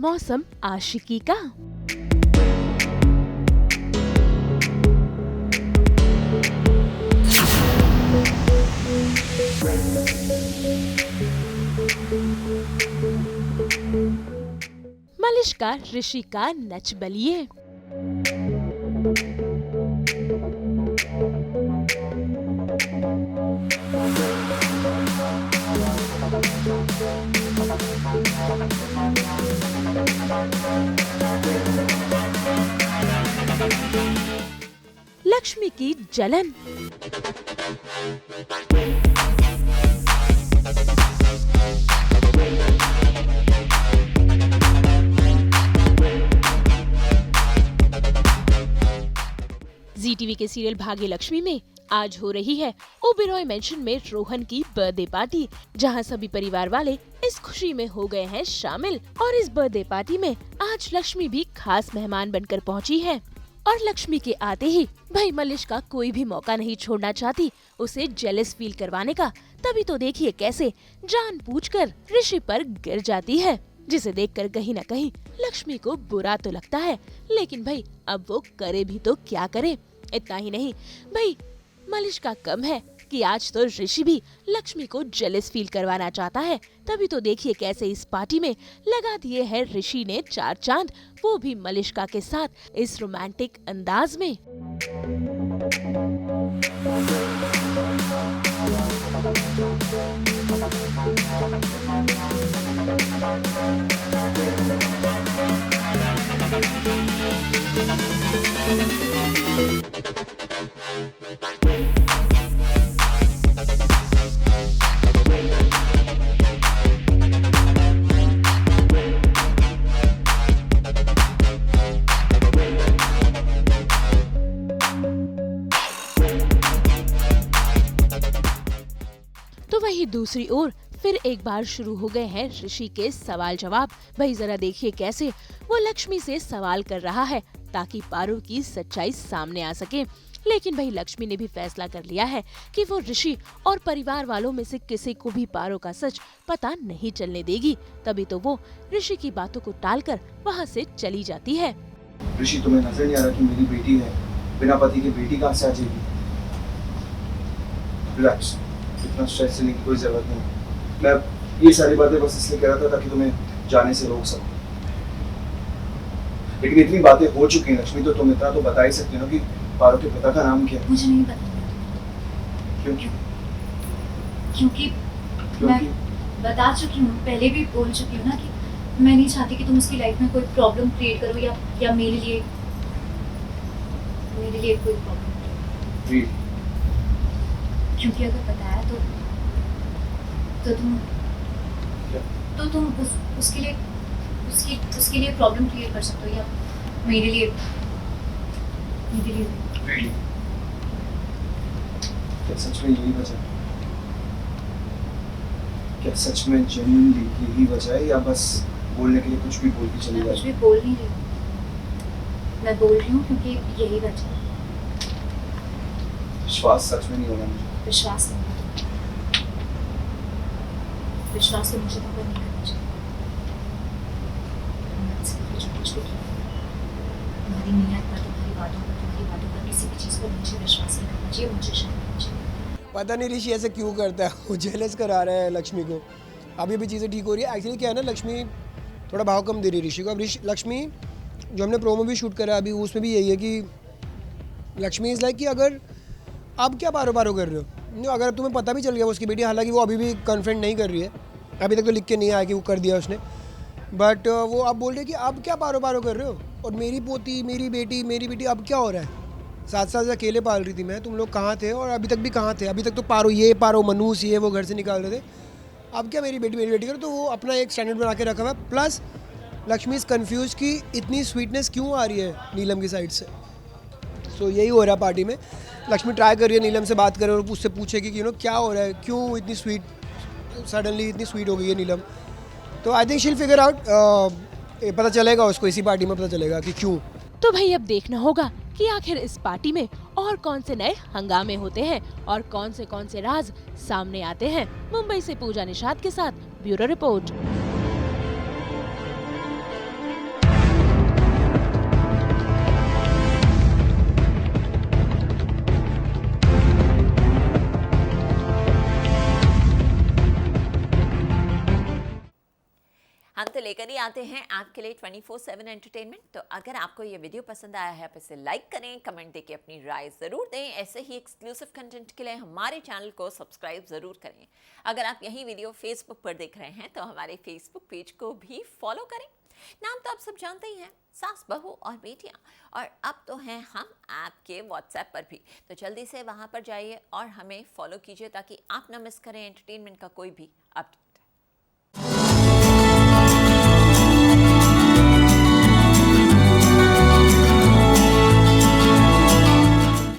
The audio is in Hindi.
मौसम आशिकी का। मलिष्का ऋषि का नच बलिए। लक्ष्मी की जलन। जी टीवी के सीरियल भाग्य लक्ष्मी में आज हो रही है ओबेरॉय मेंशन में रोहन की बर्थडे पार्टी, जहां सभी परिवार वाले इस खुशी में हो गए हैं शामिल। और इस बर्थडे पार्टी में आज लक्ष्मी भी खास मेहमान बनकर पहुंची है। और लक्ष्मी के आते ही भाई मलिष्का कोई भी मौका नहीं छोड़ना चाहती उसे जेलस फील करवाने का। तभी तो देखिए कैसे जानबूझकर ऋषि पर गिर जाती है, जिसे देखकर कहीं न कहीं लक्ष्मी को बुरा तो लगता है, लेकिन भाई अब वो करे भी तो क्या करे। इतना ही नहीं भाई मलिष्का कम है कि आज तो ऋषि भी लक्ष्मी को जेलस फील करवाना चाहता है। तभी तो देखिए कैसे इस पार्टी में लगा दिए हैं ऋषि ने 4 चांद, वो भी मलिष्का के साथ इस रोमांटिक अंदाज में। तो वही दूसरी ओर फिर एक बार शुरू हो गए हैं ऋषि के सवाल जवाब। भाई जरा देखिए कैसे वो लक्ष्मी से सवाल कर रहा है ताकि पारो की सच्चाई सामने आ सके। लेकिन भाई लक्ष्मी ने भी फैसला कर लिया है कि वो ऋषि और परिवार वालों में से किसी को भी पारो का सच पता नहीं चलने देगी। तभी तो वो ऋषि की बातों को टालकर वहाँ से चली जाती है। ऋषि तुम्हें नजर नहीं आ रहा कि मेरी बेटी है, बिना पति के बेटी कहाँ से आ जाएगी? रिलैक्स, इतना स्ट्रेस लेने की कोई जरूरत नहीं। मैं ये सारी बातें बस इसलिए कह रहा था ताकि तुम्हें जाने से रोक सकूं। लेकिन इतनी बातें हो चुकी हैं लक्ष्मी, तो तुम इतना तो बता ही सकते हो कि पारो के पिता का नाम क्या है? मुझे नहीं पता। क्यों? क्योंकि मैं बता चुकी हूँ, पहले भी बोल चुकी हूँ ना कि मैं नहीं चाहती कि तुम उसकी लाइफ में कोई प्रॉब्लम क्रिएट करो या मेरे लिए कोई प्रॉब्लम। क्योंकि अगर बताया तो तुम उसके लिए प्रॉब्लम क्रिएट कर सकते हो या मेरे लिए क्या सच में यही वजह है? क्या सच में जेन्युइनली यही वजह है या बस बोलने के लिए कुछ भी बोल के चली जाती? कुछ भी बोल नहीं रही, मैं बोल रही हूँ क्योंकि यही वजह है। विश्वास सच में नहीं होना मुझे। विश्वास तो मुझे तो नहीं करना चाहिए। तुम्हारी नीयत पर, तुम्हारी बातों पर किसी भी चीज़ पर मुझे विश्वास नहीं करना चाहिए, मुझे शक करना चाहिए। पता नहीं ऋषि ऐसे क्यों करता है, वो जेलस करा रहा है लक्ष्मी को। अभी भी चीज़ें ठीक हो रही है। एक्चुअली क्या है ना, लक्ष्मी थोड़ा भाव कम दे रही है ऋषि को। अब लक्ष्मी जो हमने प्रोमो भी शूट करा अभी, उसमें भी यही है कि लक्ष्मी इज़ लाइक कि अगर आप क्या पारो कर रहे हो, अगर तुम्हें पता भी चल गया वो उसकी बेटी, हालांकि वो अभी भी कन्फ्रंट नहीं कर रही है, अभी तक तो लिख के नहीं आया कि वो कर दिया उसने, बट वो आप बोल रहे कि आप क्या पारो कर रहे हो, और मेरी पोती मेरी बेटी अब क्या हो रहा है? 7 साल से अकेले पाल रही थी मैं, तुम लोग कहाँ थे? और अभी तक भी कहाँ थे? अभी तक तो पारो मनूस ये वो घर से निकाल रहे थे, अब क्या मेरी बेटी करो? तो वो अपना एक स्टैंडर्ड बना के रखा हुआ है। प्लस लक्ष्मी इज़ कन्फ्यूज कि इतनी स्वीटनेस क्यों आ रही है नीलम की साइड से। सो यही हो रहा है पार्टी में। लक्ष्मी ट्राई कर रही है नीलम से बात करे और उससे पूछे कि क्या हो रहा है, क्यों इतनी स्वीट सडनली इतनी स्वीट हो गई है नीलम। तो आई थिंक शील फिगर आउट, पता चलेगा उसको, इसी पार्टी में पता चलेगा कि क्यों। तो भाई अब देखना होगा कि आखिर इस पार्टी में और कौन से नए हंगामे होते हैं और कौन से राज सामने आते हैं। मुंबई से पूजा निषाद के साथ ब्यूरो रिपोर्ट। लेकर ही आते हैं आपके लिए 24/7 एंटरटेनमेंट। तो अगर आपको ये वीडियो पसंद आया है, आप इसे लाइक करें, कमेंट देके अपनी राय ज़रूर दें। ऐसे ही एक्सक्लूसिव कंटेंट के लिए हमारे चैनल को सब्सक्राइब ज़रूर करें। अगर आप यही वीडियो फेसबुक पर देख रहे हैं तो हमारे फेसबुक पेज को भी फॉलो करें। नाम तो आप सब जानते ही हैं, सास, बहू और बेटियां। और अब तो हैं हम आपके व्हाट्सएप पर भी, तो जल्दी से वहां पर जाइए और हमें फॉलो कीजिए ताकि आप ना मिस करें एंटरटेनमेंट का कोई भी अपडेट।